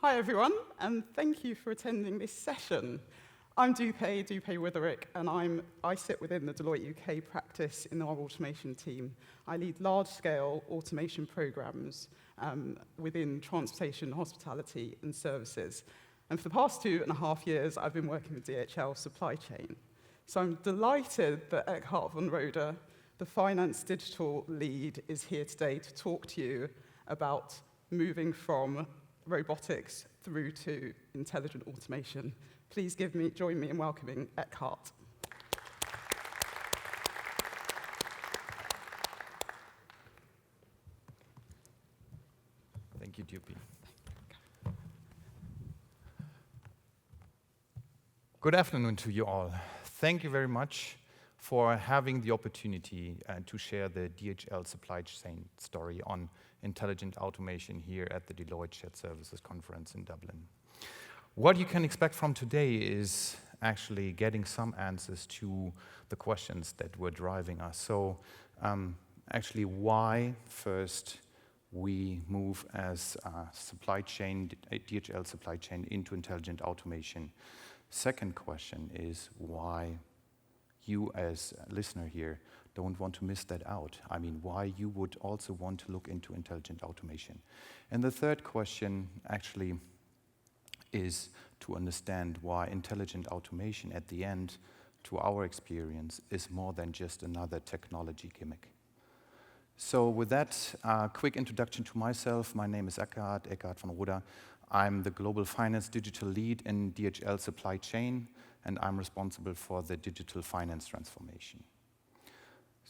Hi everyone, and thank you for attending this session. I'm Dupe Witherick, and I sit within the Deloitte UK practice in our automation team. I lead large-scale automation programs within transportation, hospitality, and services. And for the past 2.5 years, I've been working with DHL Supply Chain. So I'm delighted that Ekkehart Von Roda, the finance digital lead, is here today to talk to you about moving from robotics through to intelligent automation. Please join me in welcoming Ekkehart. Thank you, Dupe. Good afternoon to you all. Thank you very much for having the opportunity to share the DHL Supply Chain story on intelligent automation here at the Deloitte Shared Services Conference in Dublin. What you can expect from today is actually getting some answers to the questions that were driving us. So actually why first we move as a supply chain, a DHL supply chain into intelligent automation. Second question is why you as a listener here don't want to miss that out. I mean, why you would also want to look into intelligent automation. And the third question actually is to understand why intelligent automation at the end, to our experience, is more than just another technology gimmick. So with that quick introduction to myself, my name is Ekkehart Von Roda. I'm the Global Finance Digital Lead in DHL Supply Chain, and I'm responsible for the digital finance transformation.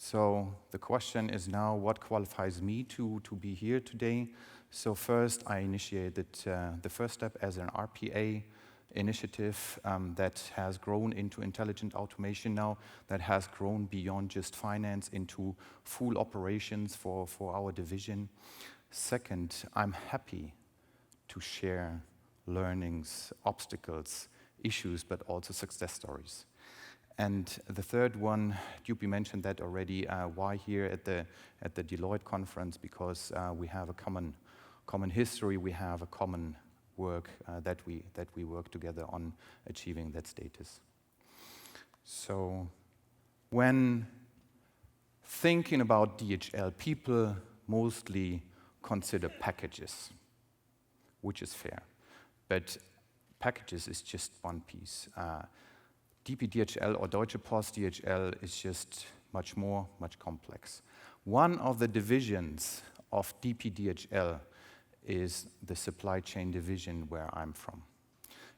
So the question is now, what qualifies me to be here today? So first, I initiated the first step as an RPA initiative that has grown into intelligent automation now, that has grown beyond just finance into full operations for our division. Second, I'm happy to share learnings, obstacles, issues, but also success stories. And the third one, Dupe mentioned that already, why here at the Deloitte conference? Because we have a common history, we have a common work that we work together on achieving that status. So when thinking about DHL, people mostly consider packages, which is fair, but packages is just one piece. DPDHL or Deutsche Post DHL is just much complex. One of the divisions of DPDHL is the supply chain division where I'm from.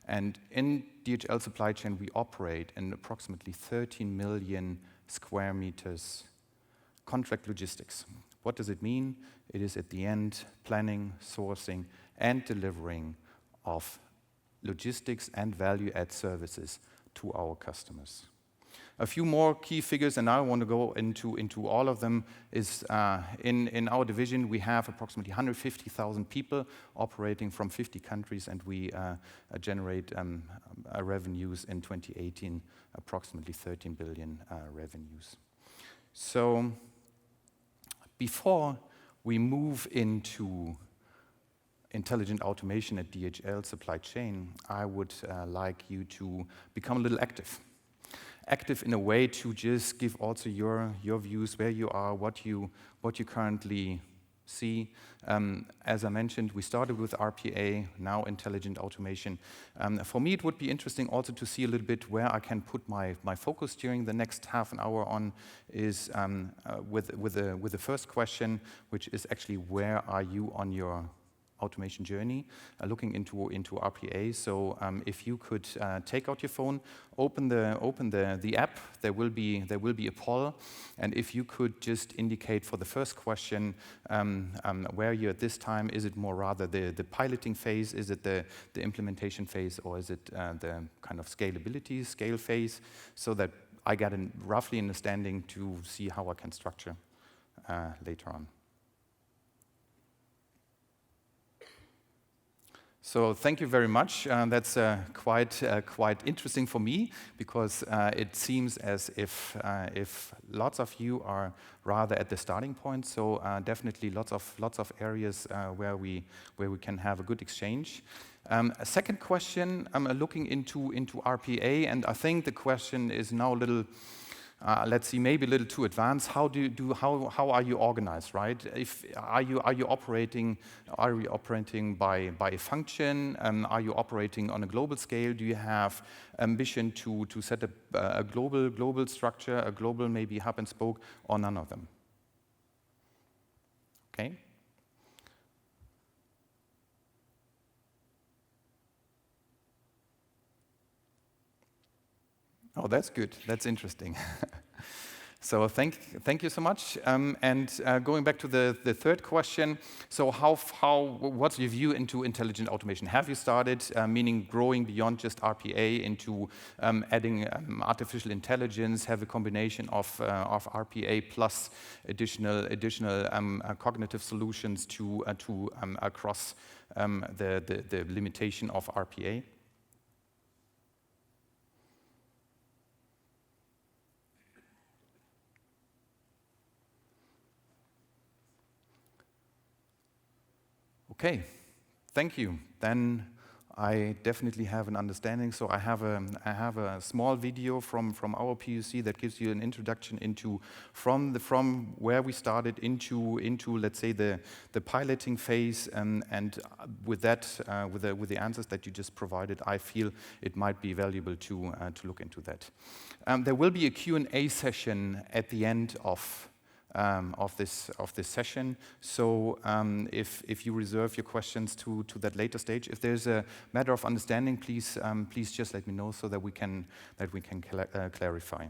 And in DHL Supply Chain, we operate in approximately 13 million square meters contract logistics. What does it mean? It is at the end planning, sourcing, and delivering of logistics and value-add services to our customers. A few more key figures, and I want to go into all of them, is in our division we have approximately 150,000 people operating from 50 countries, and we generate revenues in 2018, approximately 13 billion revenues. So before we move into intelligent automation at DHL Supply Chain, I would like you to become a little active. Active in a way to just give also your views, where you are, what you currently see. As I mentioned, we started with RPA, now intelligent automation. For me, it would be interesting also to see a little bit where I can put my focus during the next half an hour on is with the first question, which is actually where are you on your automation journey, looking into RPA. So if you could take out your phone, open the app, there will be a poll, and if you could just indicate for the first question where you're at this time, is it more rather the piloting phase, is it the implementation phase, or is it the kind of scale phase, so that I get a roughly understanding to see how I can structure later on. So thank you very much. That's quite interesting for me, because it seems as if lots of you are rather at the starting point. So definitely lots of areas where we can have a good exchange. A second question, looking into RPA, and I think the question is now a little, let's see, maybe a little too advanced. How are you organized, right? Are you operating by a function? Are you operating on a global scale? Do you have ambition to set up a global structure, a global maybe hub and spoke, or none of them? Okay. Oh, that's good. That's interesting. So thank you so much. Going back to the third question, so what's your view into intelligent automation? Have you started, meaning growing beyond just RPA into adding artificial intelligence, have a combination of RPA plus additional cognitive solutions to across the limitation of RPA? Okay, thank you. Then I definitely have an understanding. So I have a small video from our POC that gives you an introduction into from where we started into let's say the piloting phase, and with that with the answers that you just provided, I feel it might be valuable to look into that. There will be a Q&A session at the end of this session. So if you reserve your questions to that later stage, if there's a matter of understanding, please just let me know so that we can clarify.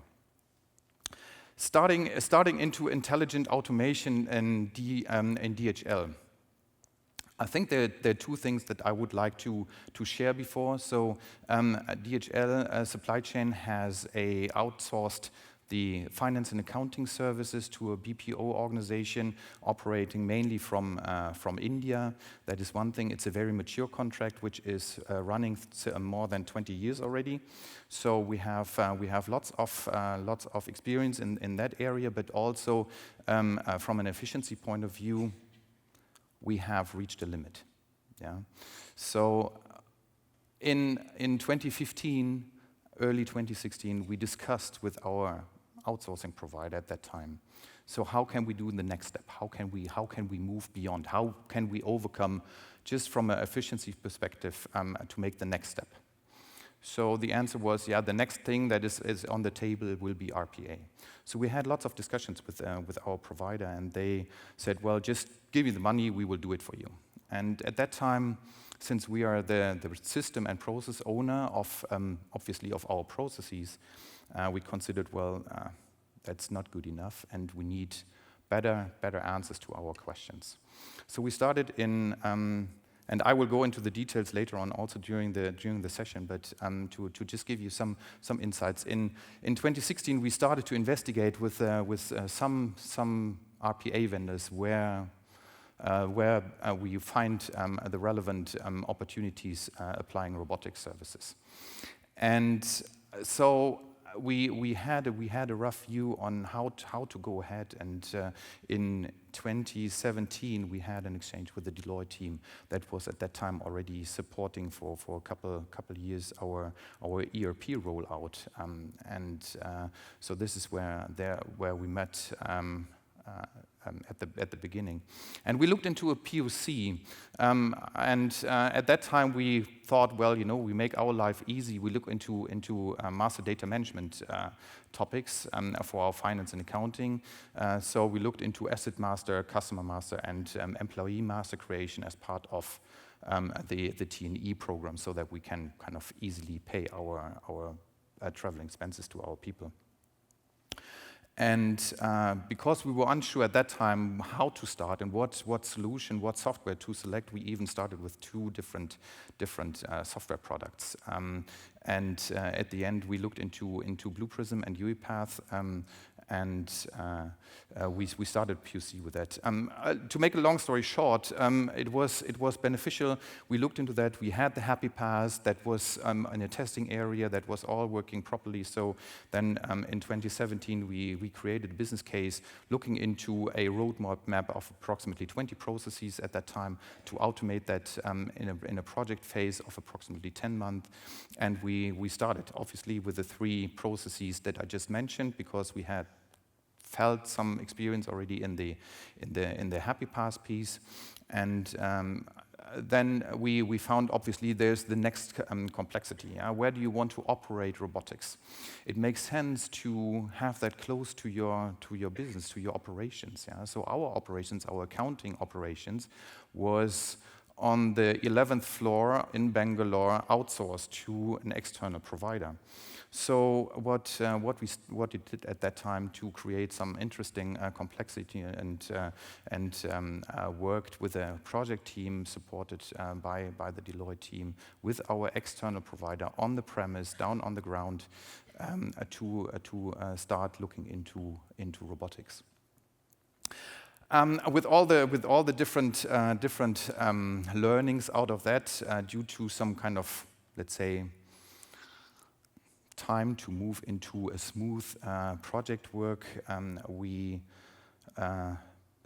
Starting into intelligent automation in DHL. I think there are two things that I would like to share before. So DHL Supply Chain has outsourced the finance and accounting services to a BPO organization operating mainly from India. That is one thing. It's a very mature contract, which is running more than 20 years already. So we have lots of experience in that area, but also from an efficiency point of view, we have reached a limit. Yeah. So in 2015, early 2016, we discussed with our outsourcing provider at that time. So how can we do the next step? How can we move beyond? How can we overcome, just from an efficiency perspective, to make the next step? So the answer was, yeah, the next thing that is on the table will be RPA. So we had lots of discussions with our provider, and they said, well, just give me the money, we will do it for you. And at that time, since we are the system and process owner of obviously of our processes, we considered, well, that's not good enough, and we need better answers to our questions. So we started in, and I will go into the details later on, also during the session, but to just give you some insights. In 2016, we started to investigate with some RPA vendors where we find the relevant opportunities applying robotic services. And so we had a rough view on how to go ahead, and in 2017 we had an exchange with the Deloitte team that was at that time already supporting for a couple years our ERP rollout, and so this is where we met at the beginning. And we looked into a POC, and at that time we thought, well, we make our life easy. We look into master data management topics for our finance and accounting. So we looked into asset master, customer master, and employee master creation as part of the T&E program, so that we can kind of easily pay our travel expenses to our people. And because we were unsure at that time how to start and what solution, what software to select, we even started with two different software products. And at the end, we looked into Blue Prism and UiPath, and we started POC with that. To make a long story short, it was beneficial. We looked into that. We had the Happy Pass that was in a testing area that was all working properly. So then in 2017, we created a business case looking into a roadmap of approximately 20 processes at that time to automate that in a project phase of approximately 10 months. And we started, obviously, with the 3 processes that I just mentioned, because we had felt some experience already in the Happy Pass piece. And then we found, obviously, there's the next complexity. Where do you want to operate robotics? It makes sense to have that close to your business, to your operations. So our operations, our accounting operations, was on the 11th floor in Bangalore, outsourced to an external provider. So what we did at that time to create some interesting complexity and worked with a project team supported by the Deloitte team with our external provider on the premise, down on the ground, to start looking into robotics. With all the different learnings out of that, due to some kind of, let's say, time to move into a smooth project work, we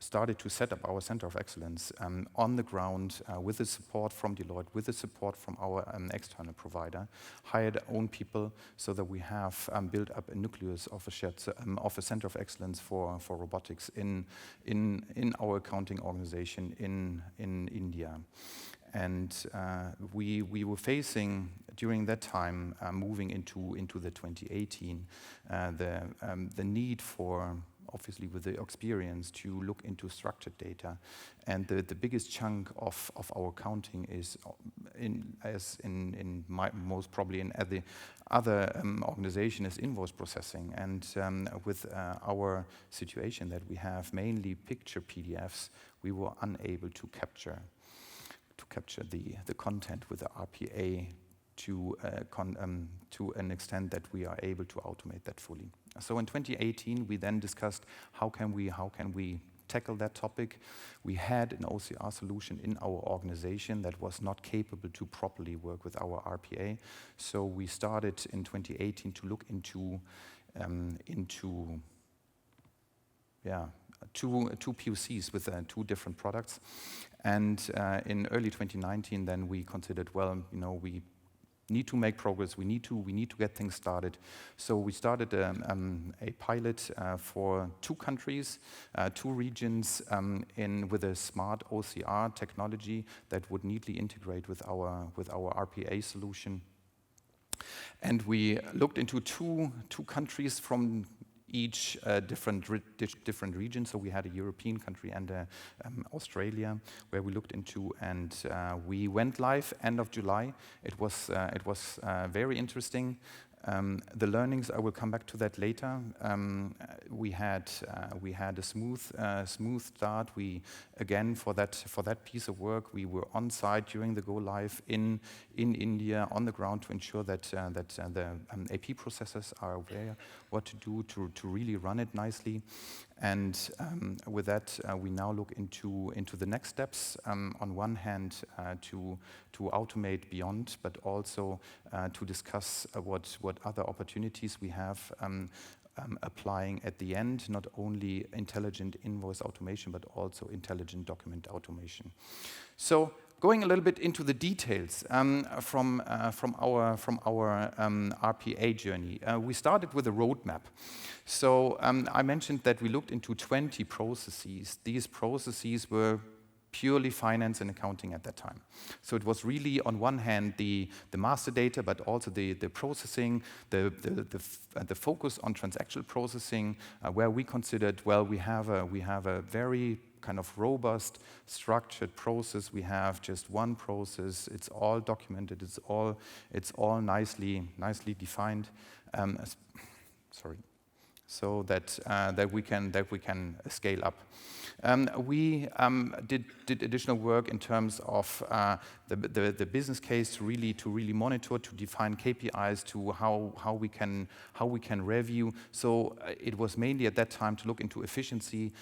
started to set up our Center of Excellence on the ground with the support from Deloitte, with the support from our external provider, hired our own people so that we have built up a nucleus of a Center of Excellence for robotics in our accounting organization in India. And we were facing, during that time, moving into the 2018, the need for, obviously with the experience, to look into structured data. And the biggest chunk of our accounting is, most probably in the other organization, is invoice processing. And with our situation that we have mainly picture PDFs, we were unable to capture the content with the RPA to an extent that we are able to automate that fully. So in 2018, we then discussed how can we tackle that topic. We had an OCR solution in our organization that was not capable to properly work with our RPA. So we started in 2018 to look into two POCs with 2 different products. And in early 2019, then we considered, well, we need to make progress. We need to get things started. So we started a pilot for 2 countries, 2 regions, with a smart OCR technology that would neatly integrate with our RPA solution. And we looked into two countries from each different region. So we had a European country and Australia, where we looked into, and we went live end of July. It was very interesting. The learnings, I will come back to that later. We had a smooth start. We, again, for that piece of work, we were on site during the go live in India on the ground to ensure that the AP processors are aware what to do to really run it nicely. And with that, we now look into the next steps. On one hand, to automate beyond, but also to discuss what other opportunities we have applying at the end, not only intelligent invoice automation, but also intelligent document automation. So going a little bit into the details from our RPA journey, we started with a roadmap. So I mentioned that we looked into 20 processes. These processes were purely finance and accounting at that time. So it was really, on one hand, the master data, but also the processing, the focus on transactional processing, where we considered, well, we have a very kind of robust, structured process. We have just one process. It's all documented. It's all nicely defined. So that we can scale up. We did additional work in terms of the business case to really monitor, to define KPIs, to how we can review. So it was mainly at that time to look into efficiency.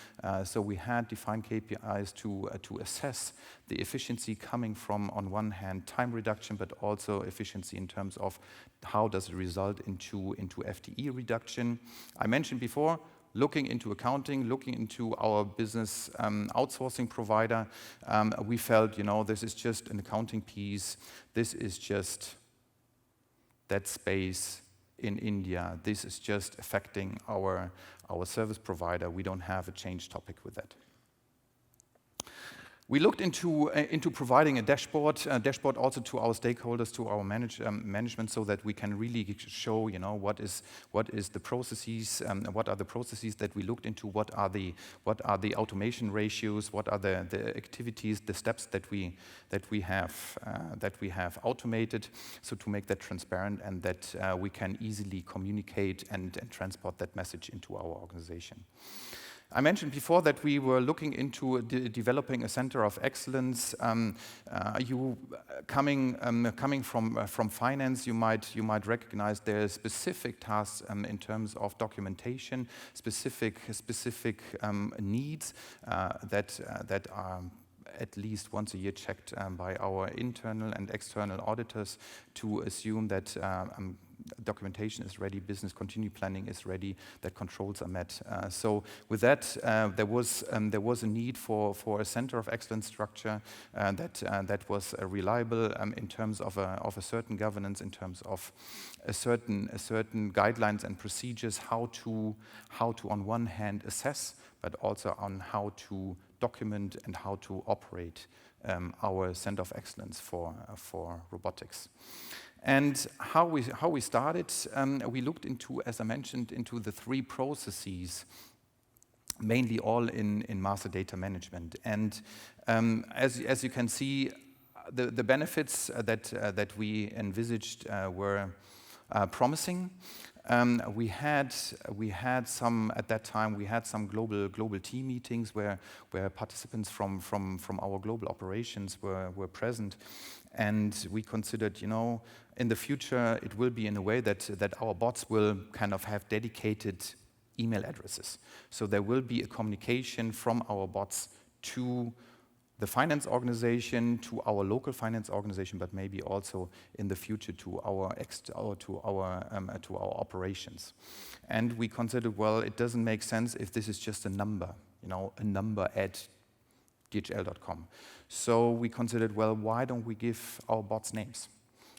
So we had defined KPIs to assess the efficiency coming from, on one hand, time reduction, but also efficiency in terms of how does it result into FTE reduction. I mentioned before, looking into accounting, looking into our business outsourcing provider, we felt, this is just an accounting piece. This is just that space in India. This is just affecting our service provider. We don't have a change topic with that. We looked into providing a dashboard also to our stakeholders, to our management, so that we can really show, what is the processes, what are the processes that we looked into, what are the automation ratios, what are the activities, the steps that we have automated, so to make that transparent and that we can easily communicate and transport that message into our organization. I mentioned before that we were looking into developing a center of excellence. You coming from finance, you might recognize there are specific tasks in terms of documentation, specific needs that are at least once a year checked by our internal and external auditors to assume that documentation is ready, business continuity planning is ready, that controls are met. So with that, there was a need for a center of excellence structure that was reliable in terms of a certain governance, in terms of a certain guidelines and procedures, how to on one hand assess, but also on how to document and how to operate our center of excellence for robotics. And how we started, we looked into, as I mentioned, into the 3 processes, mainly all in master data management. And as you can see, the benefits that we envisaged were promising. We had some at that time. We had some global team meetings where participants from our global operations were present, and we considered, in the future it will be in a way that our bots will kind of have dedicated email addresses. So there will be a communication from our bots to the finance organization, to our local finance organization, but maybe also in the future to our operations. And we considered, well, it doesn't make sense if this is just a number, a number at DHL.com. So we considered, well, why don't we give our bots names?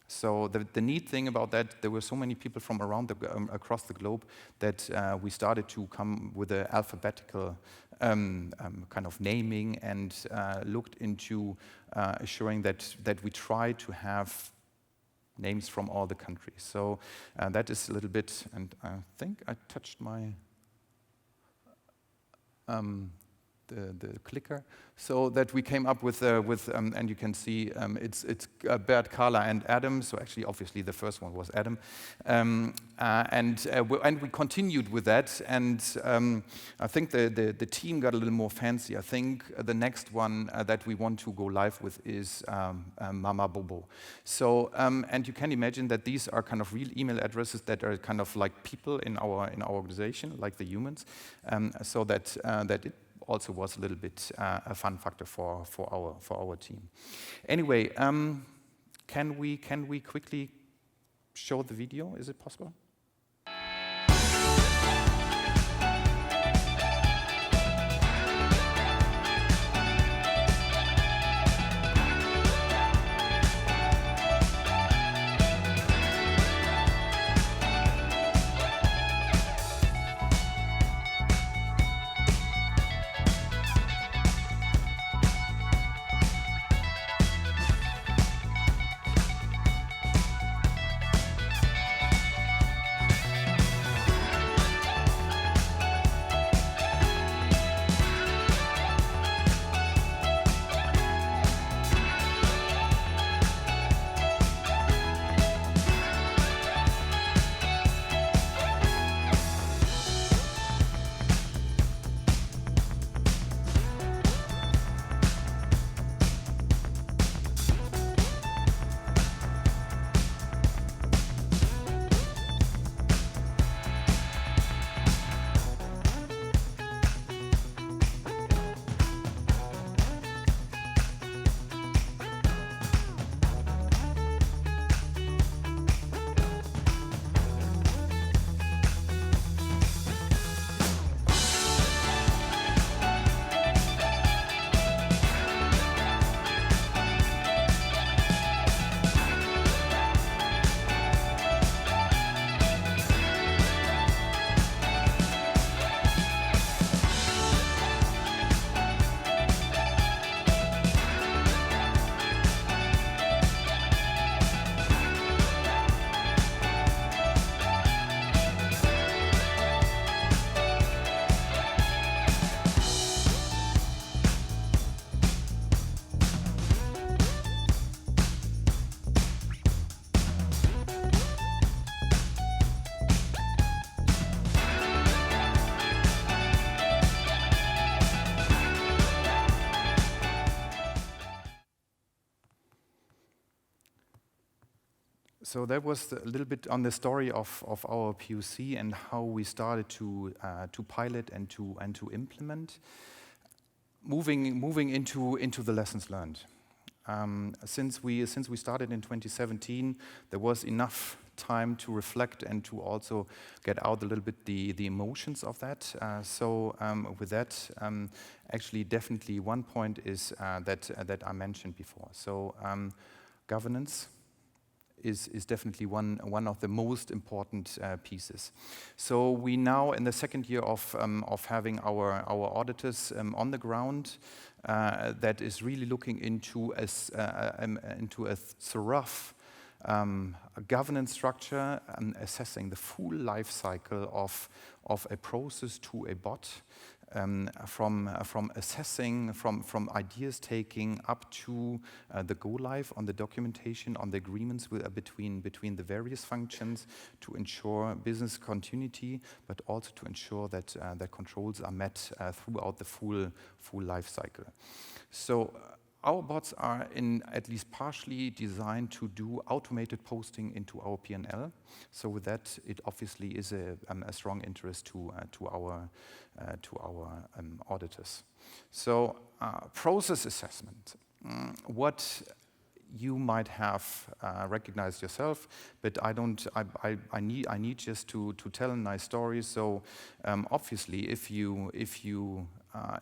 So the neat thing about that, there were so many people from around across the globe that we started to come with an alphabetical kind of naming and looked into assuring that we try to have names from all the countries. So that is a little bit, and I think I touched my the clicker, so that we came up with and you can see it's Bert, Carla, and Adam. So actually, obviously, the first one was Adam, and we continued with that. And I think the team got a little more fancy. I think the next one that we want to go live with is Mama Bobo. So and you can imagine that these are kind of real email addresses that are kind of like people in our organization, like the humans, so that it also was a little bit a fun factor for our team. Anyway, can we quickly show the video? Is it possible? So that was a little bit on the story of our POC and how we started to pilot and to implement. Moving into the lessons learned. Since we started in 2017, there was enough time to reflect and to also get out a little bit the emotions of that. With that, actually, definitely one point is that I mentioned before. So governance is definitely one of the most important pieces. So we now, in the second year of having our auditors on the ground, that is really looking into a rough governance structure and assessing the full life cycle of a process to a bot, from assessing, from ideas taking up to the go live on the documentation, on the agreements between the various functions to ensure business continuity, but also to ensure that controls are met throughout the full life cycle. So our bots are at least partially designed to do automated posting into our P&L. So with that, it obviously is a strong interest to our auditors. So process assessment, what you might have recognized yourself, but I need just to tell a nice story. So obviously, if you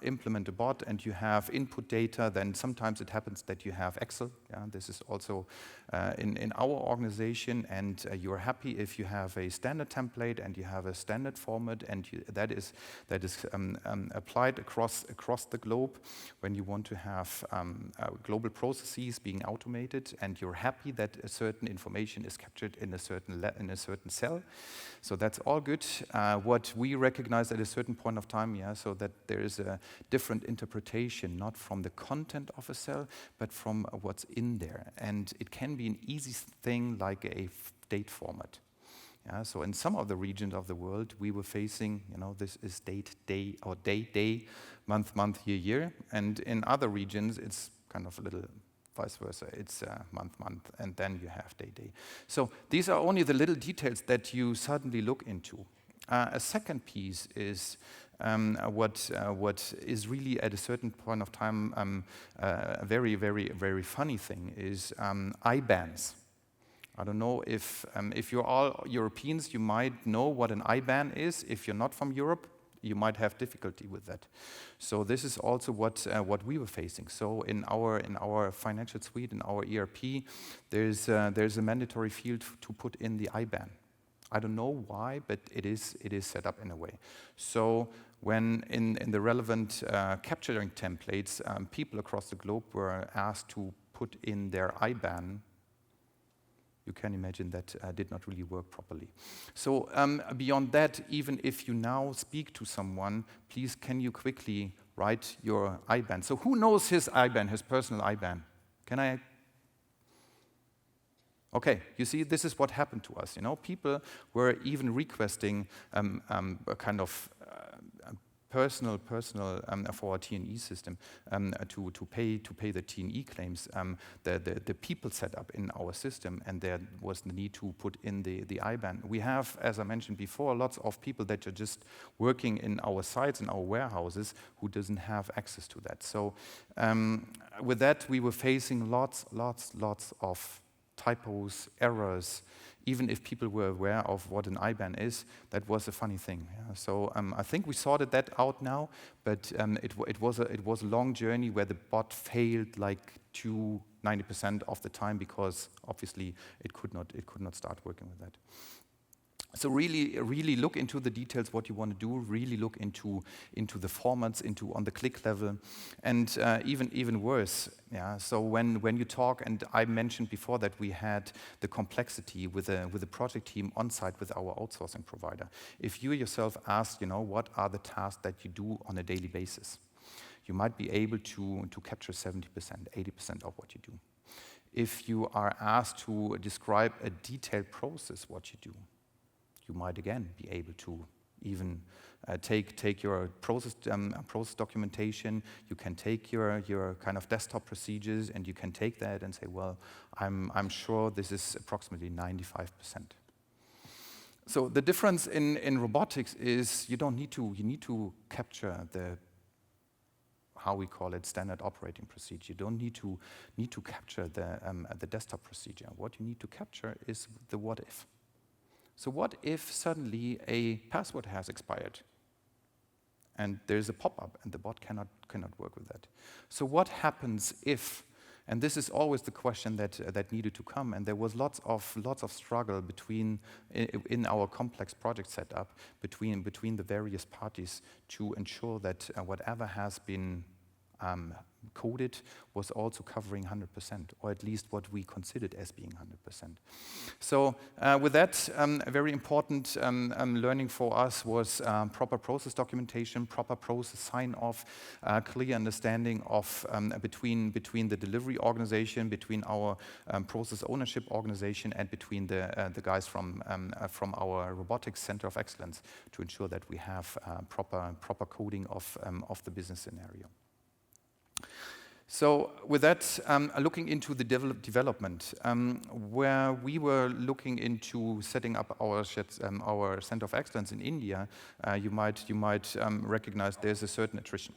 implement a bot and you have input data, then sometimes it happens that you have Excel. Yeah? This is also in our organization, and you're happy if you have a standard template and you have a standard format, and that is applied across the globe when you want to have global processes being automated, and you're happy that a certain information is captured in a certain cell. So that's all good. What we recognize at a certain point of time, so that there is a different interpretation, not from the content of a cell, but from what's in there. And it can be an easy thing like a date format. Yeah, so in some of the regions of the world, we were facing, this is date, day, or day, month, year. And in other regions, it's kind of a little vice versa. It's month, and then you have day. So these are only the little details that you suddenly look into. A second piece is what is really at a certain point of time a very, very, very funny thing is IBANs. I don't know if you're all Europeans, you might know what an IBAN is. If you're not from Europe, you might have difficulty with that. So this is also what we were facing. So in our financial suite, in our ERP, there's a mandatory field to put in the IBAN. I don't know why, but it is set up in a way. So when in the relevant capturing templates, people across the globe were asked to put in their IBAN, you can imagine that did not really work properly. So beyond that, even if you now speak to someone, please can you quickly write your IBAN? So who knows his IBAN, his personal IBAN? Can I? Okay, you see, this is what happened to us. People were even requesting a kind of personal for our T&E system to pay the T&E claims. The people set up in our system, and there was the need to put in the IBAN. We have, as I mentioned before, lots of people that are just working in our sites, in our warehouses, who doesn't have access to that. So with that, we were facing lots of typos, errors. Even if people were aware of what an IBAN is, that was a funny thing. Yeah? So I think we sorted that out now, but it was a long journey where the bot failed like 90% of the time because obviously it could not start working with that. So really look into the details, what you want to do, really look into the formats, on the click level, and even worse. Yeah. So when you talk, and I mentioned before that we had the complexity with the project team on site with our outsourcing provider. If you yourself ask, what are the tasks that you do on a daily basis, you might be able to capture 70%, 80% of what you do. If you are asked to describe a detailed process, what you do, you might again be able to even take your process documentation. You can take your kind of desktop procedures, and you can take that and say, well, I'm sure this is approximately 95%. So the difference in robotics is you need to capture the, how we call it, standard operating procedure. You don't need to capture the desktop procedure. What you need to capture is the what if. So what if suddenly a password has expired and there's a pop-up and the bot cannot work with that? So what happens if, and this is always the question that needed to come, and there was lots of struggle in our complex project setup between the various parties to ensure that whatever has been coded was also covering 100%, or at least what we considered as being 100%. So with that, a very important learning for us was proper process documentation, proper process sign-off, clear understanding of between the delivery organization, between our process ownership organization, and between the guys from our robotics center of excellence to ensure that we have proper coding of the business scenario. So with that, looking into the development, where we were looking into setting up our center of excellence in India, you might recognize there's a certain attrition.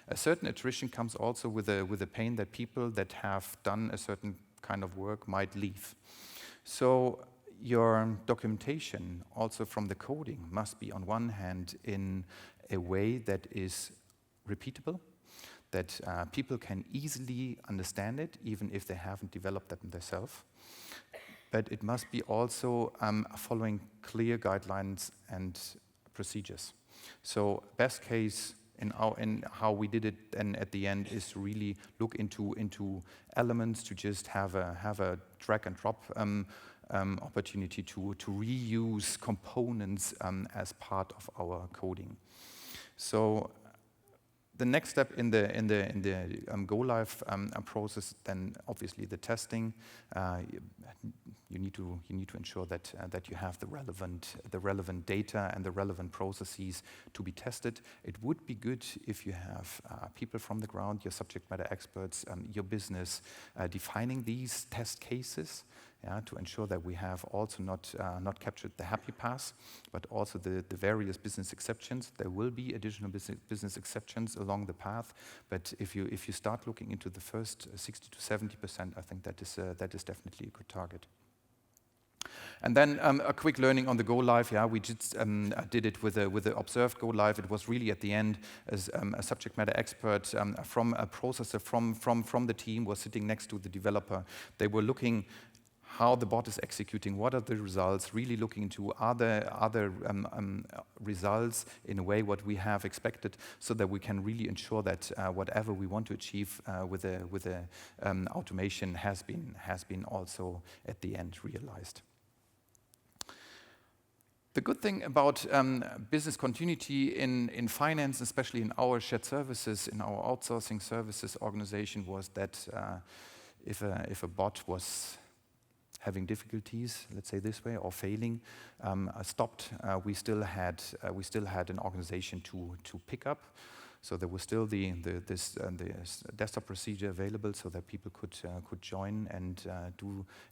A certain attrition comes also with a pain that people that have done a certain kind of work might leave. So your documentation, also from the coding, must be on one hand in a way that is repeatable, that people can easily understand it, even if they haven't developed that themselves. But it must be also following clear guidelines and procedures. So best case in how we did it, and at the end, is to really look into elements, to just have a drag and drop opportunity to reuse components as part of our coding. So the next step in the go live process, then obviously the testing. You need to ensure that you have the relevant data and the relevant processes to be tested. It would be good if you have people from the ground, your subject matter experts, your business, defining these test cases. To ensure that we have also not captured the happy path, but also the various business exceptions. There will be additional business exceptions along the path, but if you start looking into the first 60 to 70%, I think that is definitely a good target. And then a quick learning on the go live. We just did it with the observed go live. It was really at the end as a subject matter expert from a processor from the team was sitting next to the developer. They were looking how the bot is executing, what are the results, really looking into other results in a way what we have expected, so that we can really ensure that whatever we want to achieve with the automation has been also at the end realized. The good thing about business continuity in finance, especially in our shared services, in our outsourcing services organization, was that if a bot was having difficulties, let's say this way, or failing, stopped, we still had an organization to pick up. So there was still the desktop procedure available, so that people could join and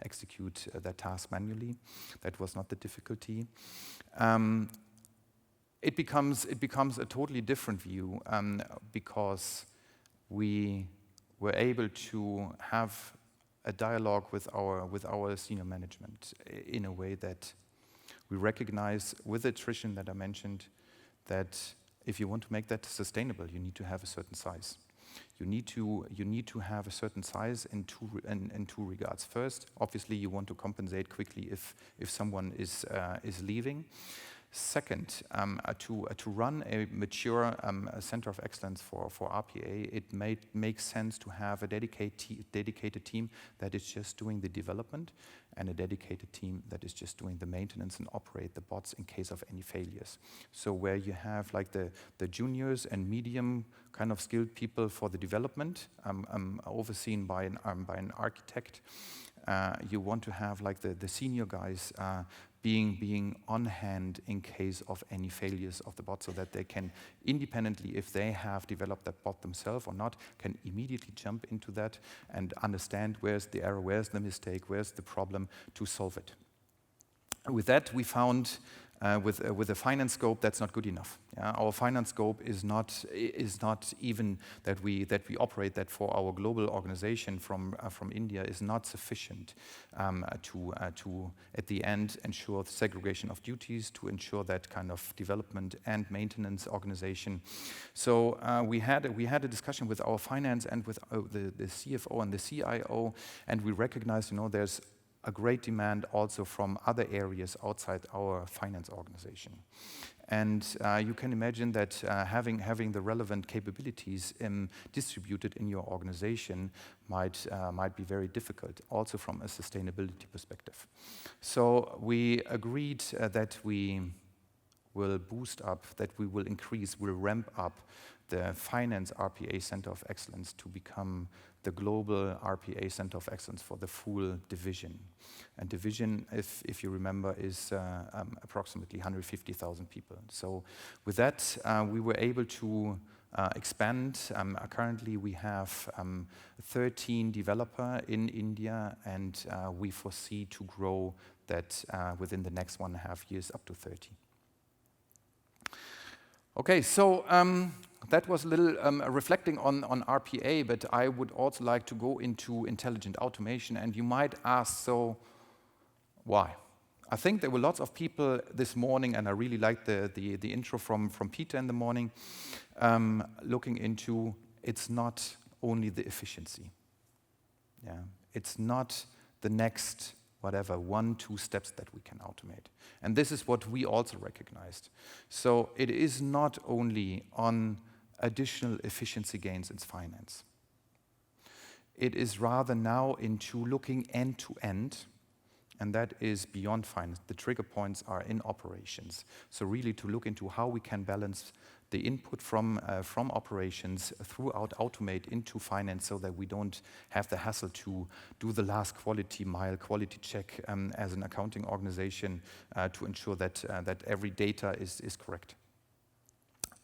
execute their task manually. That was not the difficulty. It becomes a totally different view because we were able to have a dialogue with our senior management in a way that we recognize, with the attrition that I mentioned, that if you want to make that sustainable, you need to have a certain size. You need to have a certain size in two regards. First, obviously, you want to compensate quickly if someone is leaving. Second, to run a mature center of excellence for RPA, it makes sense to have a dedicated team that is just doing the development, and a dedicated team that is just doing the maintenance and operate the bots in case of any failures. So where you have like the juniors and medium kind of skilled people for the development, overseen by an architect. You want to have like the senior guys being on hand in case of any failures of the bot, so that they can independently, if they have developed that bot themselves or not, can immediately jump into that and understand where's the error, where's the mistake, where's the problem, to solve it. With that, we found with a finance scope, that's not good enough. Yeah? Our finance scope is not even that we operate that for our global organization from India is not sufficient to at the end ensure the segregation of duties, to ensure that kind of development and maintenance organization. So we had a discussion with our finance and with the CFO and the CIO, and we recognized, there's a great demand also from other areas outside our finance organization. And you can imagine that having the relevant capabilities distributed in your organization might be very difficult, also from a sustainability perspective. So we agreed that we will boost up, that we will ramp up the Finance RPA Center of Excellence to become the global RPA Center of Excellence for the full division. And division, if you remember, is approximately 150,000 people. So with that, we were able to expand. Currently, we have 13 developers in India, and we foresee to grow that within the next 1.5 years up to 30. Okay, so that was a little reflecting on RPA, but I would also like to go into intelligent automation. And you might ask, so why? I think there were lots of people this morning, and I really liked the intro from Peter in the morning, looking into it's not only the efficiency. Yeah, it's not the next 1-2 steps that we can automate. And this is what we also recognized. So it is not only on additional efficiency gains in finance. It is rather now into looking end to end, and that is beyond finance. The trigger points are in operations. So really to look into how we can balance the input from operations throughout automate into finance, so that we don't have the hassle to do the last quality check as an accounting organization to ensure that every data is correct.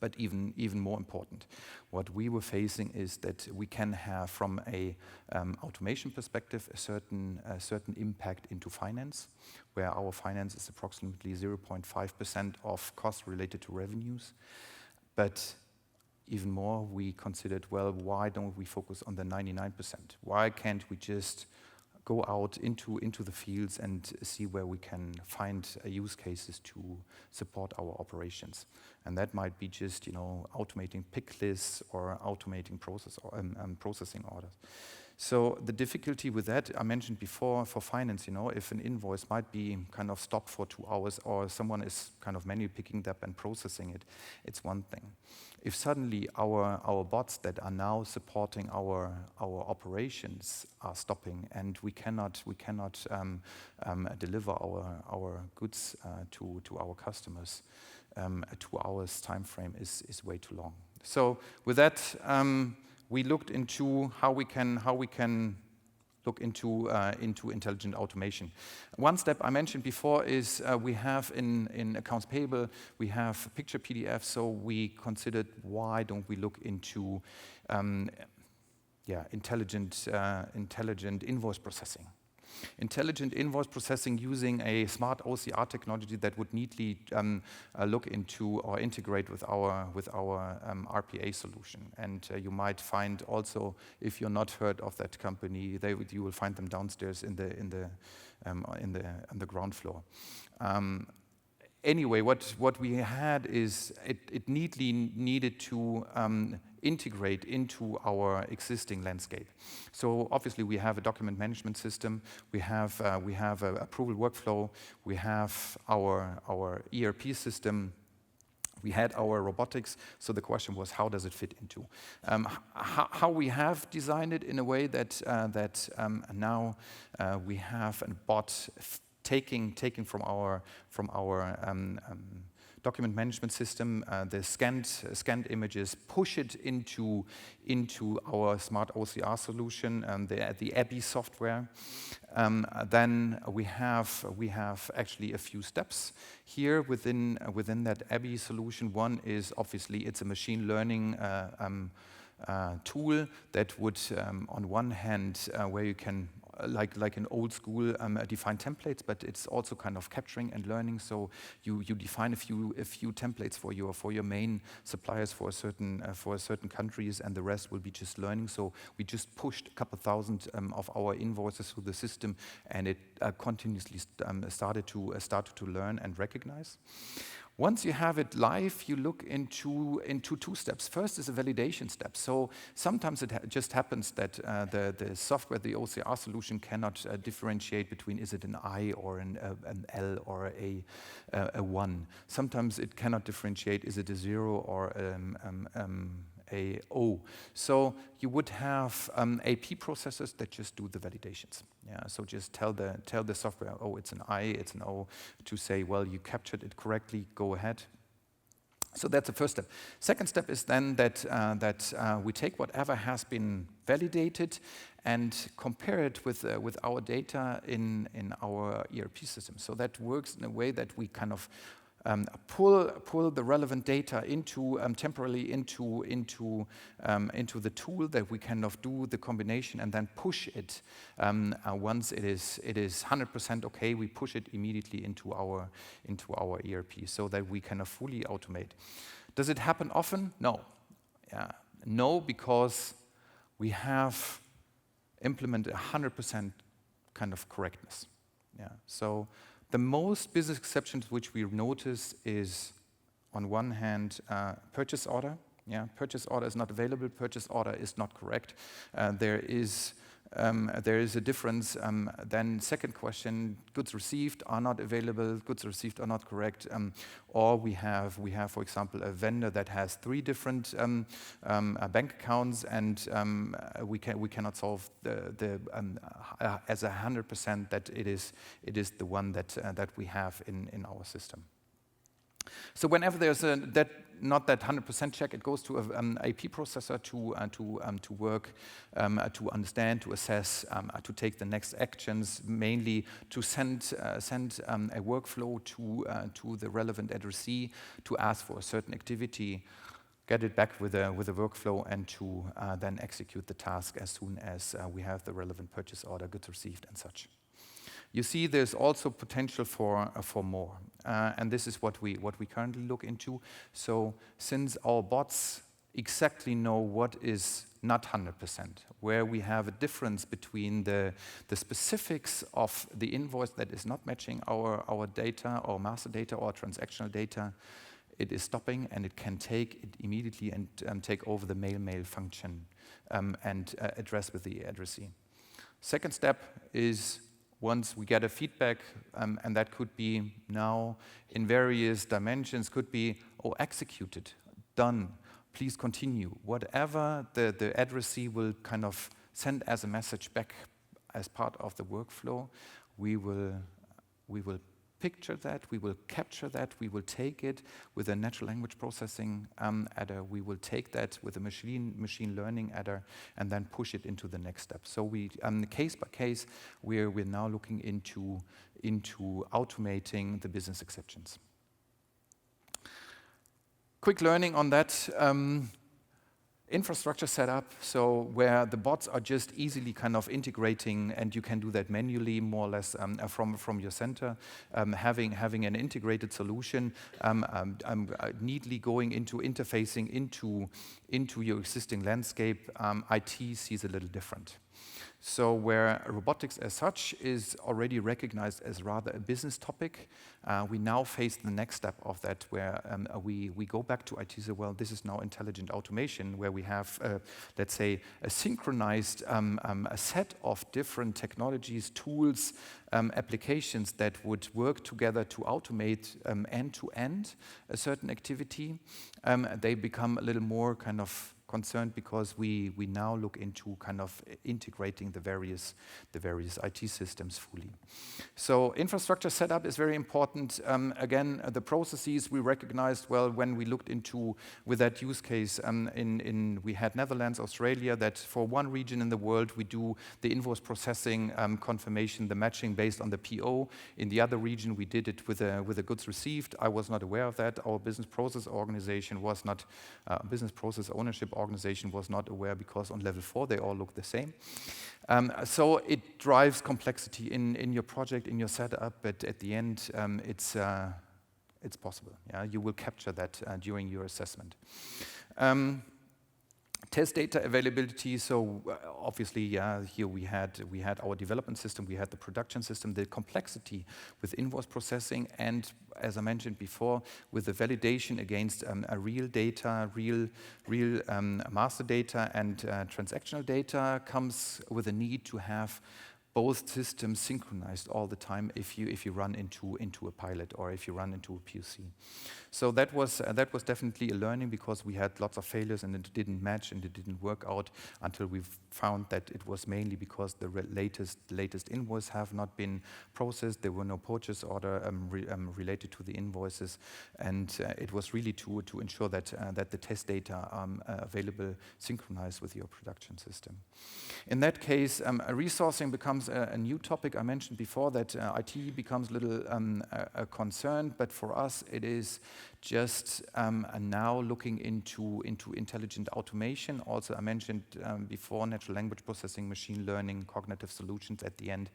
But even more important, what we were facing is that we can have, from a automation perspective, a certain impact into finance, where our finance is approximately 0.5% of costs related to revenues. But even more, we considered, well, why don't we focus on the 99%? Why can't we just go out into the fields and see where we can find use cases to support our operations? And that might be just, automating pick lists or automating processing orders. So the difficulty with that, I mentioned before, for finance, if an invoice might be kind of stopped for 2 hours, or someone is kind of manually picking it up and processing it, it's one thing. If suddenly our bots that are now supporting our operations are stopping, and we cannot deliver our goods to our customers, a 2 hours time frame is way too long. So with that, we looked into how we can look into intelligent automation. One step I mentioned before is we have in accounts payable, we have picture PDF, so we considered, why don't we look into intelligent invoice processing. Intelligent invoice processing using a smart OCR technology that would neatly look into or integrate with our RPA solution. And you might find also, if you're not heard of that company, you will find them downstairs on the ground floor. Anyway, what we had is it needed to integrate into our existing landscape. So obviously we have a document management system, we have a approval workflow, we have our ERP system, we had our robotics. So the question was, how does it fit into? How we have designed it in a way that now we have a bot taking from our document management system, the scanned images, push it into our smart OCR solution, the ABBY software. Then we have actually a few steps here within that ABBY solution. One is obviously it's a machine learning tool that would, on one hand, where you can, like an old school, define templates, but it's also kind of capturing and learning. So you define a few templates for your main suppliers for certain countries, and the rest will be just learning. So we just pushed a couple thousand of our invoices through the system, and it continuously started to learn and recognize. Once you have it live, you look into two steps. First is a validation step. So sometimes it just happens that the software, the OCR solution, cannot differentiate between is it an I or an L or a 1. Sometimes it cannot differentiate is it a 0 or a O. So you would have AP processors that just do the validations. Yeah, so just tell the software, oh, it's an I, it's an O, to say, well, you captured it correctly, go ahead. So that's the first step. Second step is then that we take whatever has been validated and compare it with our data in our ERP system. So that works in a way that we kind of pull the relevant data temporarily into the tool, that we kind of do the combination and then push it. Once it is 100% okay, we push it immediately into our ERP so that we kind of fully automate. Does it happen often? No. No, because we have implemented 100% kind of correctness. So the most business exceptions which we notice is, on one hand, purchase order. Purchase order is not available. Purchase order is not correct. There is a difference. Then second question: goods received are not available. Goods received are not correct. Or we have, for example, a vendor that has 3 different bank accounts, and we cannot solve the as 100% that it is the one that we have in our system. So whenever there's not that 100% check, it goes to an AP processor to work, to understand, to assess, to take the next actions, mainly to send a workflow to the relevant addressee to ask for a certain activity, get it back with a workflow, and to then execute the task as soon as we have the relevant purchase order, goods received, and such. You see, there's also potential for more, and this is what we currently look into. So, since our bots exactly know what is not 100%, where we have a difference between the specifics of the invoice that is not matching our data, our master data, or transactional data, it is stopping, and it can take it immediately and take over the mail function and address with the addressee. Second step is, once we get a feedback, and that could be now in various dimensions, could be, oh, executed, done, please continue. Whatever the addressee will kind of send as a message back as part of the workflow, we will picture that, we will capture that, we will take it with a natural language processing adder, we will take that with a machine learning adder, and then push it into the next step. So we, case by case, we're now looking into automating the business exceptions. Quick learning on that. Infrastructure setup, so where the bots are just easily kind of integrating, and you can do that manually, more or less, from your center. Having an integrated solution, neatly going into interfacing into your existing landscape. IT sees a little different. So where robotics as such is already recognized as rather a business topic, we now face the next step of that, where we go back to IT. So, well, this is now intelligent automation, where we have, let's say, a synchronized a set of different technologies, tools, applications that would work together to automate end-to-end a certain activity. They become a little more kind of concerned because we now look into kind of integrating the various IT systems fully. So infrastructure setup is very important. Again, the processes we recognized well when we looked into with that use case. We had Netherlands, Australia, that for one region in the world we do the invoice processing confirmation, the matching based on the PO. In the other region we did it with the goods received. I was not aware of that. Our business process organization was not, business process ownership organization was not aware because on level 4 they all look the same. So it drives complexity in your project, in your setup, but at the end it's possible. Yeah? You will capture that during your assessment. Test data availability, so obviously, here we had our development system, we had the production system, the complexity with invoice processing, and as I mentioned before, with the validation against a real data, real master data and transactional data comes with a need to have both systems synchronized all the time if you run into a pilot or if you run into a POC. So that was definitely a learning because we had lots of failures and it didn't match and it didn't work out until we found that it was mainly because the latest invoice have not been processed. There were no purchase order related to the invoices, and it was really to ensure that the test data are available, synchronized with your production system. In that case, resourcing becomes a new topic. I mentioned before that IT becomes a little a concern, but for us it is just now looking into intelligent automation. Also, I mentioned before natural language processing, machine learning, cognitive solutions at the end.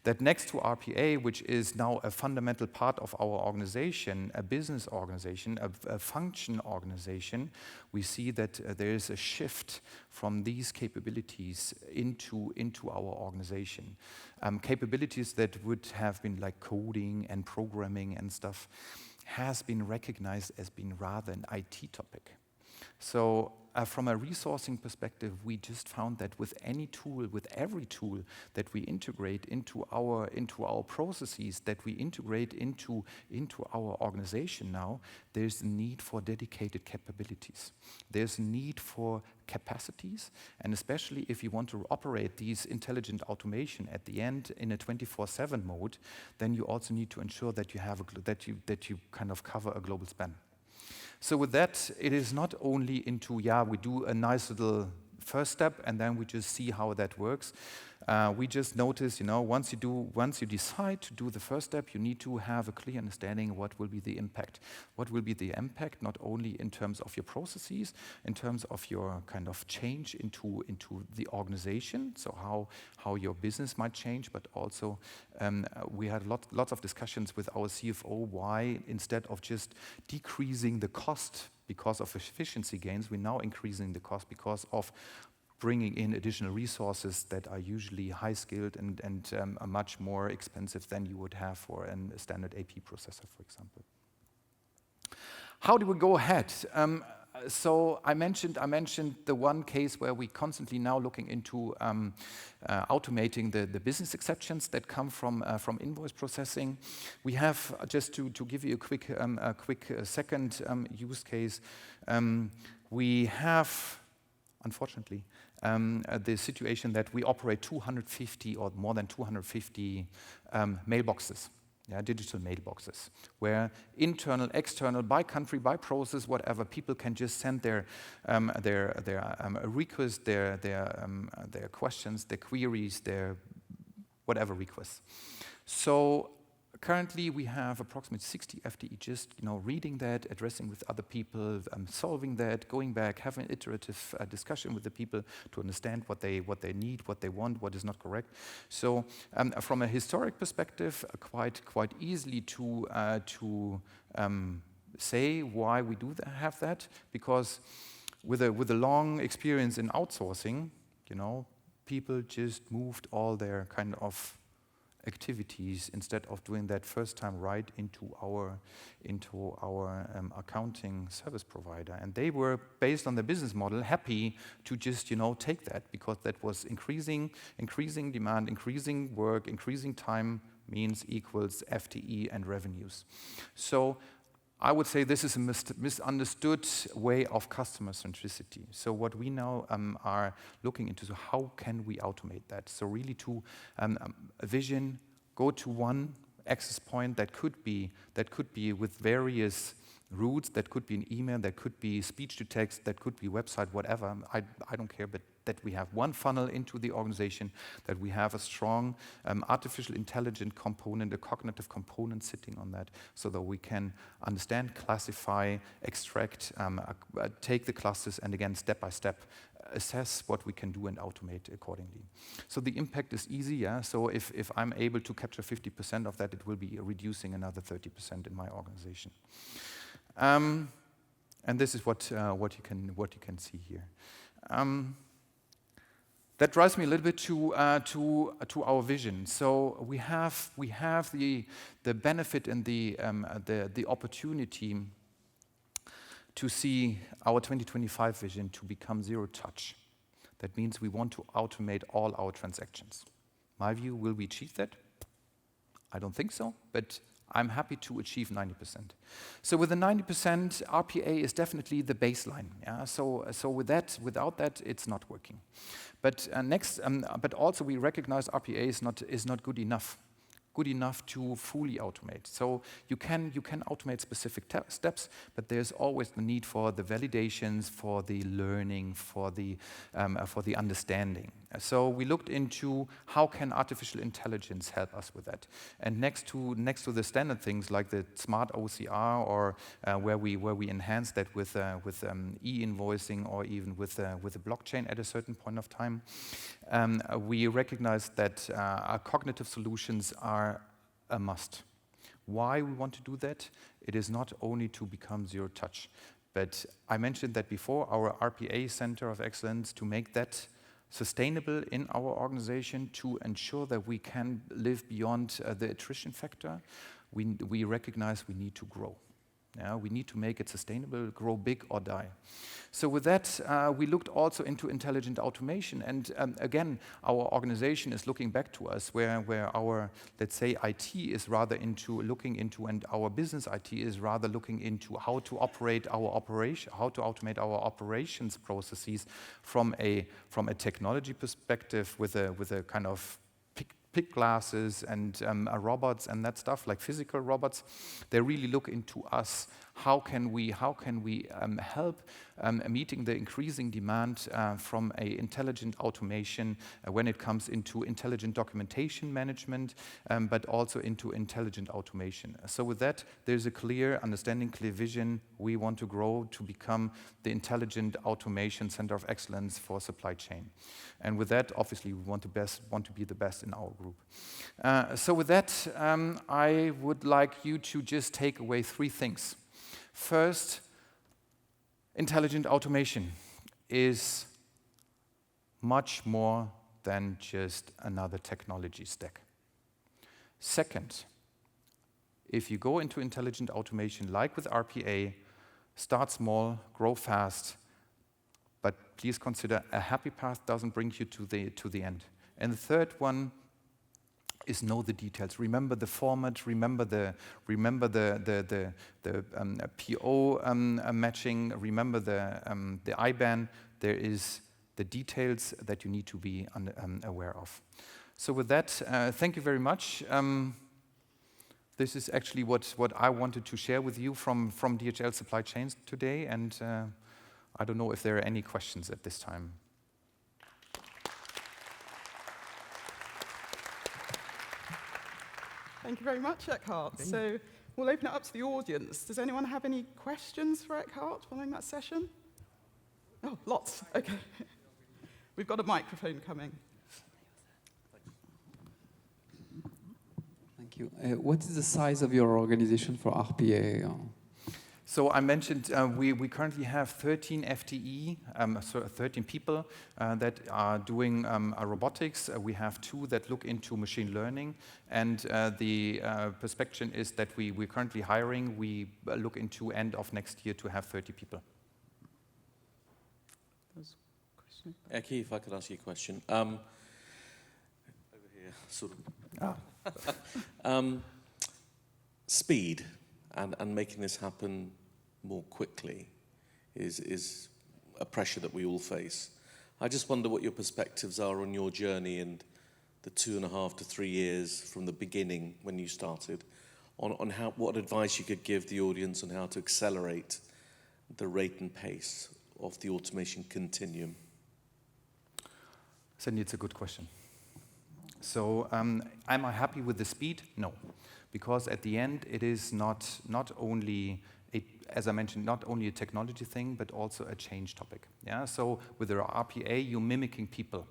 That next to RPA, which is now a fundamental part of our organization, a business organization, a function organization, we see that there is a shift from these capabilities into our organization. Capabilities that would have been like coding and programming and stuff has been recognized as being rather an IT topic. So from a resourcing perspective, we just found that with any tool, with every tool that we integrate into our processes, that we integrate into our organization now, there's a need for dedicated capabilities. There's a need for capacities, and especially if you want to operate these intelligent automation at the end in a 24/7 mode, then you also need to ensure that you have that you kind of cover a global span. So with that, it is not only into, we do a nice little first step and then we just see how that works. We just notice, once you decide to do the first step, you need to have a clear understanding of what will be the impact. What will be the impact, not only in terms of your processes, in terms of your kind of change into the organization, so how your business might change, but also we had lots of discussions with our CFO why instead of just decreasing the cost because of efficiency gains, we're now increasing the cost because of bringing in additional resources that are usually high-skilled and are much more expensive than you would have for a standard AP processor, for example. How do we go ahead? So I mentioned the one case where we constantly now looking into automating the business exceptions that come from invoice processing. We have, just to give you a quick second use case, we have, unfortunately, the situation that we operate 250 or more than 250 mailboxes. Digital mailboxes, where internal, external, by country, by process, whatever, people can just send their requests, their questions, their queries, their whatever requests. So currently, we have approximately 60 FTE just reading that, addressing with other people, solving that, going back, having an iterative discussion with the people to understand what they need, what they want, what is not correct. So from a historic perspective, quite easily to say why we do have that, because with a long experience in outsourcing, people just moved all their kind of activities instead of doing that first time right into our accounting service provider, and they were, based on the business model, happy to just take that because that was increasing demand, increasing work, increasing time means equals FTE and revenues. So I would say this is a misunderstood way of customer centricity. So what we now are looking into, so how can we automate that? So really to a vision, go to one access point that could be with various routes, that could be an email, that could be speech to text, that could be website, whatever. I don't care, but that we have one funnel into the organization, that we have a strong artificial intelligent component, a cognitive component sitting on that, so that we can understand, classify, extract, take the clusters, and again, step by step, assess what we can do and automate accordingly. So the impact is easy, yeah? So if I'm able to capture 50% of that, it will be reducing another 30% in my organization. And this is what you can see here. That drives me a little bit to our vision. So we have the benefit and the opportunity to see our 2025 vision to become zero touch. That means we want to automate all our transactions. My view, will we achieve that? I don't think so, but I'm happy to achieve 90%. So with the 90%, RPA is definitely the baseline. Yeah? So without that, it's not working. But but also we recognize RPA is not good enough to fully automate. So you can automate specific steps, but there's always the need for the validations, for the learning, for the understanding. So we looked into how can artificial intelligence help us with that. And next to the standard things like the smart OCR or where we enhance that with e-invoicing or even with a blockchain at a certain point of time, we recognize that our cognitive solutions are a must. Why we want to do that? It is not only to become zero touch, but I mentioned that before, our RPA Center of Excellence, to make that sustainable in our organization, to ensure that we can live beyond the attrition factor, we recognize we need to grow. Yeah, we need to make it sustainable, grow big or die. So with that, we looked also into intelligent automation. And again, our organization is looking back to us where our, let's say, IT is rather looking into, and our business IT is rather looking into how to operate our operation, how to automate our operations processes from a technology perspective with a kind of pick glasses and robots and that stuff, like physical robots. They really look into us. How can we help meeting the increasing demand from a intelligent automation when it comes into intelligent documentation management, but also into intelligent automation. So with that, there's a clear understanding, clear vision. We want to grow to become the intelligent automation center of excellence for supply chain. And with that, obviously, we want to be the best in our group. So with that, I would like you to just take away 3 things. First, intelligent automation is much more than just another technology stack. Second, if you go into intelligent automation, like with RPA, start small, grow fast, but please consider a happy path doesn't bring you to the end. And the third one is know the details. Remember the format. Remember the PO matching. Remember the IBAN. There is the details that you need to be aware of. So with that, thank you very much. This is actually what I wanted to share with you from DHL Supply Chain today, and I don't know if there are any questions at this time. Thank you very much, Ekkehart. So we'll open it up to the audience. Does anyone have any questions for Ekkehart following that session? Oh, lots. Okay. We've got a microphone coming. Thank you. What is the size of your organization for RPA? So I mentioned we currently have 13 FTE, so 13 people that are doing robotics. We have 2 that look into machine learning, and the perspective is that we're currently hiring. We look into end of next year to have 30 people. Eki, if I could ask you a question. Over here, sort of. Speed. and making this happen more quickly is a pressure that we all face. I just wonder what your perspectives are on your journey and the 2.5 to 3 years from the beginning when you started, on what advice you could give the audience on how to accelerate the rate and pace of the automation continuum. Sandy, it's a good question. So am I happy with the speed? No, because at the end it is not only as I mentioned, not only a technology thing, but also a change topic. Yeah. So with the RPA, you're mimicking people,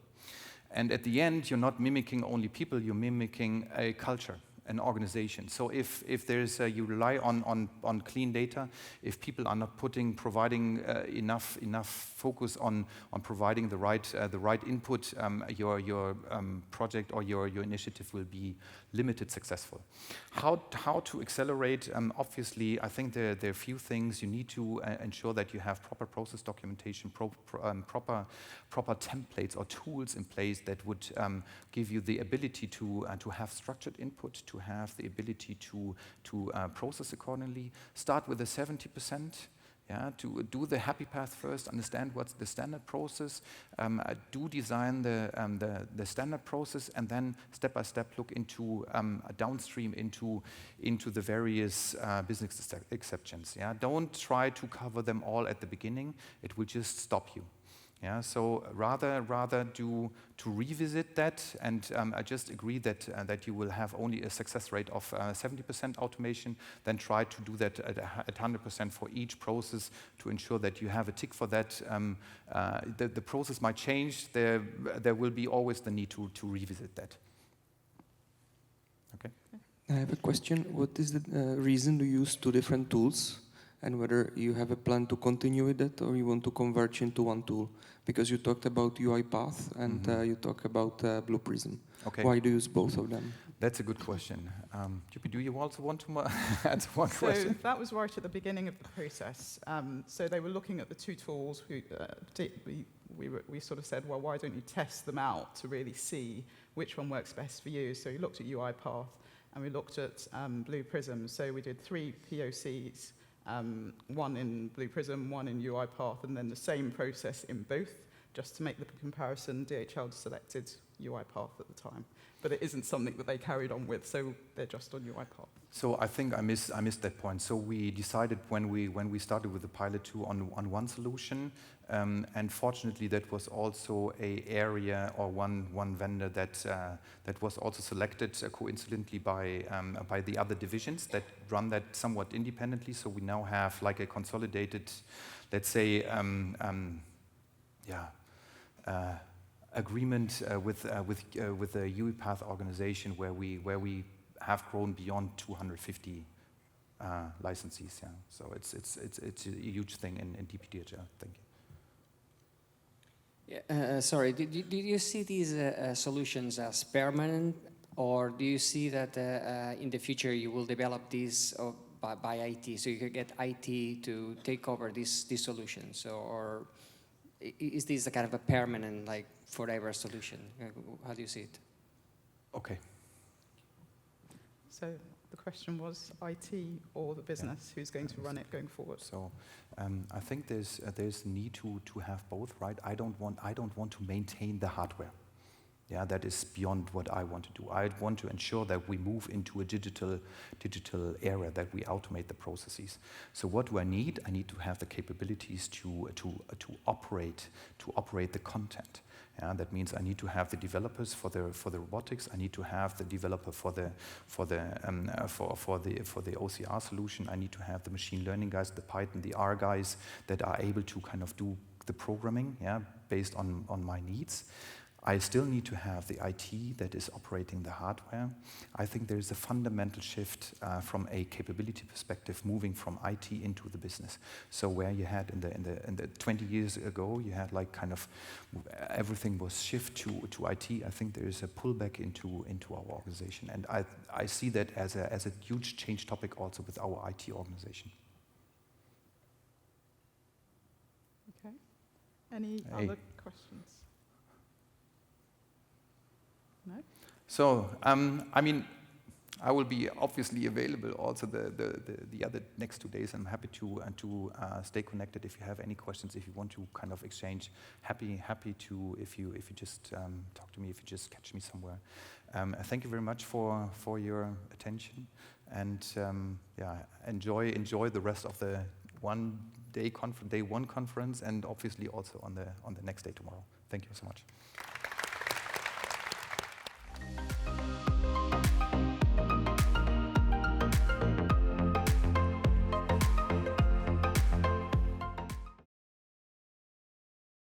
and at the end, you're not mimicking only people. You're mimicking a culture, an organization. So if there's you rely on clean data, if people are not providing enough focus on providing the right input, your project or your initiative will be limited successful. How to accelerate? Obviously, I think there are a few things. You need to ensure that you have proper process documentation, proper templates or tools in place that would give you the ability to have structured input, to have the ability to process accordingly. Start with the 70%. Yeah, to do the happy path first, understand what's the standard process, do design the standard process, and then step by step look into downstream into the various business exceptions. Yeah, don't try to cover them all at the beginning; it will just stop you. Yeah, so rather to revisit that, and I just agree that you will have only a success rate of 70% automation. Then try to do that at 100% for each process to ensure that you have a tick for that. The process might change. There will be always the need to revisit that. Okay. I have a question. What is the reason to use two different tools? And whether you have a plan to continue with that or you want to converge into one tool? Because you talked about UiPath and you talk about Blue Prism. Okay. Why do you use both of them? That's a good question. Juppie, do you also want to answer one question? So that was right at the beginning of the process. So they were looking at the two tools. We sort of said, well, why don't you test them out to really see which one works best for you? So we looked at UiPath and we looked at Blue Prism. So we did 3 POCs. One in Blue Prism, one in UiPath, and then the same process in both, just to make the comparison. DHL selected UiPath at the time, but it isn't something that they carried on with, so they're just on UiPath. So I think I missed that point. So we decided when we started with the pilot 2 on one solution, and fortunately that was also a area or one vendor that was also selected coincidentally by the other divisions that run that somewhat independently. So we now have like a consolidated, let's say, agreement with the UiPath organization where we have grown beyond 250 licensees. Yeah, so it's a huge thing in DPDHL. Thank you. Yeah, sorry, did you see these solutions as permanent, or do you see that in the future you will develop these by IT, so you could get IT to take over these solutions, or is this a kind of a permanent, like forever solution? How do you see it? Okay. So the question was IT or the business who's going to run it going forward. So I think there's a need to have both, right? I don't want to maintain the hardware. Yeah, that is beyond what I want to do. I want to ensure that we move into a digital era, that we automate the processes. So what do I need? I need to have the capabilities to operate the content. Yeah, that means I need to have the developers for the robotics. I need to have the developer for the OCR solution. I need to have the machine learning guys, the Python, the R guys that are able to kind of do the programming, yeah, based on my needs. I still need to have the IT that is operating the hardware. I think there is a fundamental shift from a capability perspective, moving from IT into the business. So where you had in the 20 years ago, you had like kind of everything was shift to IT. I think there is a pullback into our organization, and I see that as a huge change topic also with our IT organization. Okay. Any other questions? No? So, I mean, I will be obviously available also the other next 2 days. I'm happy to stay connected if you have any questions, if you want to kind of exchange. Happy to if you just talk to me, if you just catch me somewhere. Thank you very much for your attention, and enjoy the rest of the day one conference, and obviously also on the next day tomorrow. Thank you so much.